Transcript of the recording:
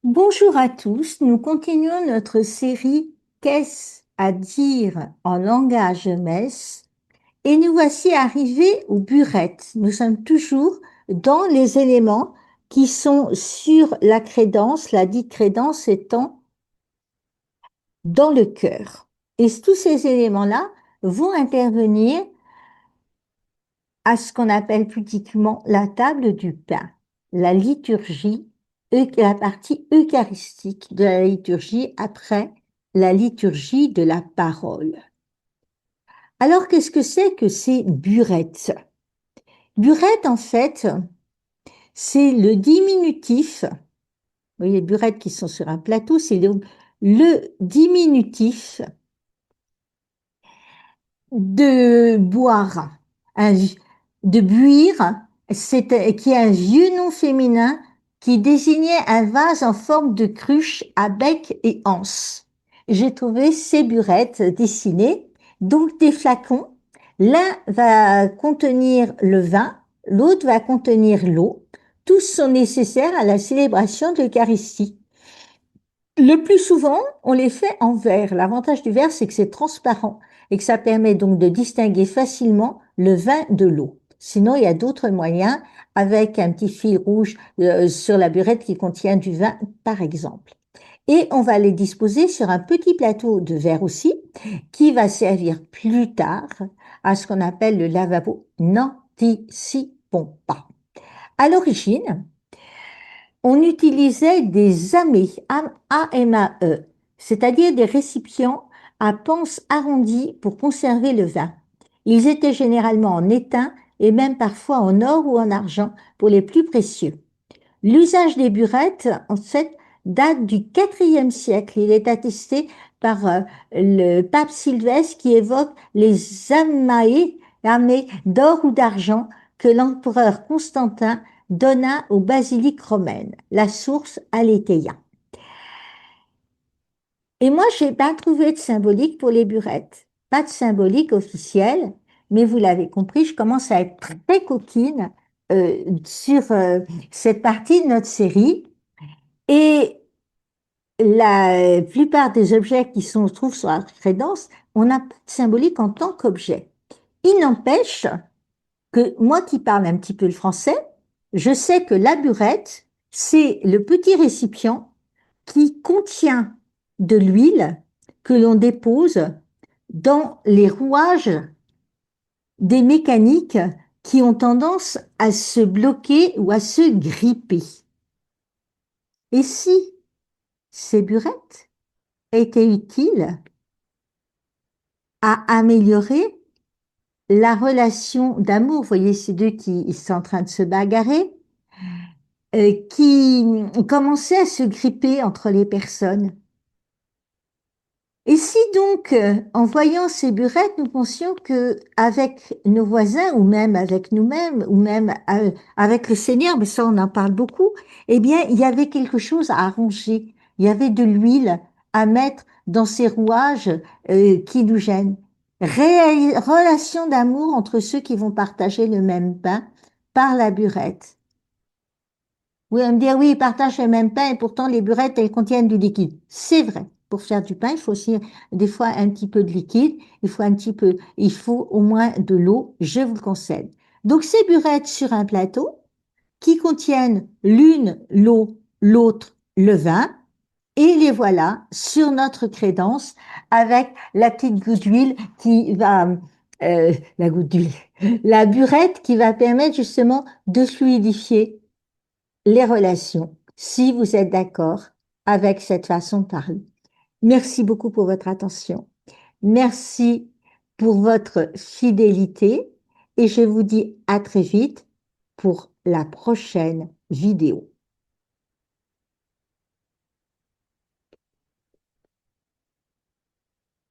Bonjour à tous, nous continuons notre série Qu'est-ce à dire en langage messe et nous voici arrivés aux burettes. Nous sommes toujours dans les éléments qui sont sur la crédence, la dite crédence étant dans le cœur. Et tous ces éléments-là vont intervenir à ce qu'on appelle pudiquement la table du pain, la liturgie, la partie eucharistique de la liturgie après la liturgie de la parole. Alors, qu'est-ce que c'est que ces burettes? Burette, en fait, c'est le diminutif. Vous voyez, les burettes qui sont sur un plateau, c'est le diminutif de boire, de buire, qui est un vieux nom féminin qui désignait un vase en forme de cruche à bec et anse. J'ai trouvé ces burettes dessinées, donc des flacons. L'un va contenir le vin, l'autre va contenir l'eau. Tous sont nécessaires à la célébration de l'Eucharistie. Le plus souvent, on les fait en verre. L'avantage du verre, c'est que c'est transparent et que ça permet donc de distinguer facilement le vin de l'eau. Sinon, il y a d'autres moyens avec un petit fil rouge sur la burette qui contient du vin, par exemple. Et on va les disposer sur un petit plateau de verre aussi, qui va servir plus tard à ce qu'on appelle le lavabo. N'anticipons pas. À l'origine, on utilisait des amées, A-M-A-E, c'est-à-dire des récipients à panse arrondie pour conserver le vin. Ils étaient généralement en étain et même parfois en or ou en argent pour les plus précieux. L'usage des burettes, en fait, date du IVe siècle. Il est attesté par le pape Sylvestre qui évoque les amées d'or ou d'argent que l'empereur Constantin donna aux basiliques romaines. La source Aletheia. Et moi, j'ai pas trouvé de symbolique pour les burettes. Pas de symbolique officielle, mais vous l'avez compris, je commence à être très coquine sur cette partie de notre série. Et la plupart des objets qui se trouvent sur la crédence, on n'a pas de symbolique en tant qu'objet. Il n'empêche que moi qui parle un petit peu le français, je sais que la burette, c'est le petit récipient qui contient de l'huile que l'on dépose dans les rouages des mécaniques qui ont tendance à se bloquer ou à se gripper. Et si ces burettes étaient utiles à améliorer la relation d'amour, vous voyez ces deux qui sont en train de se bagarrer, qui commençaient à se gripper entre les personnes. Et si donc, en voyant ces burettes, nous pensions que avec nos voisins, ou même avec nous-mêmes, ou même avec le Seigneur, mais ça on en parle beaucoup, eh bien, il y avait quelque chose à arranger. Il y avait de l'huile à mettre dans ces rouages qui nous gênent. Relation d'amour entre ceux qui vont partager le même pain par la burette. Oui, on me dire, oui, ils partagent le même pain et pourtant les burettes, elles contiennent du liquide. C'est vrai. Pour faire du pain, il faut aussi des fois un petit peu de liquide, il faut au moins de l'eau, je vous le concède. Donc ces burettes sur un plateau qui contiennent l'une l'eau, l'autre le vin, et les voilà sur notre crédence avec la petite goutte d'huile qui va, la goutte d'huile, la burette qui va permettre justement de fluidifier les relations, si vous êtes d'accord avec cette façon de parler. Merci beaucoup pour votre attention. Merci pour votre fidélité et je vous dis à très vite pour la prochaine vidéo.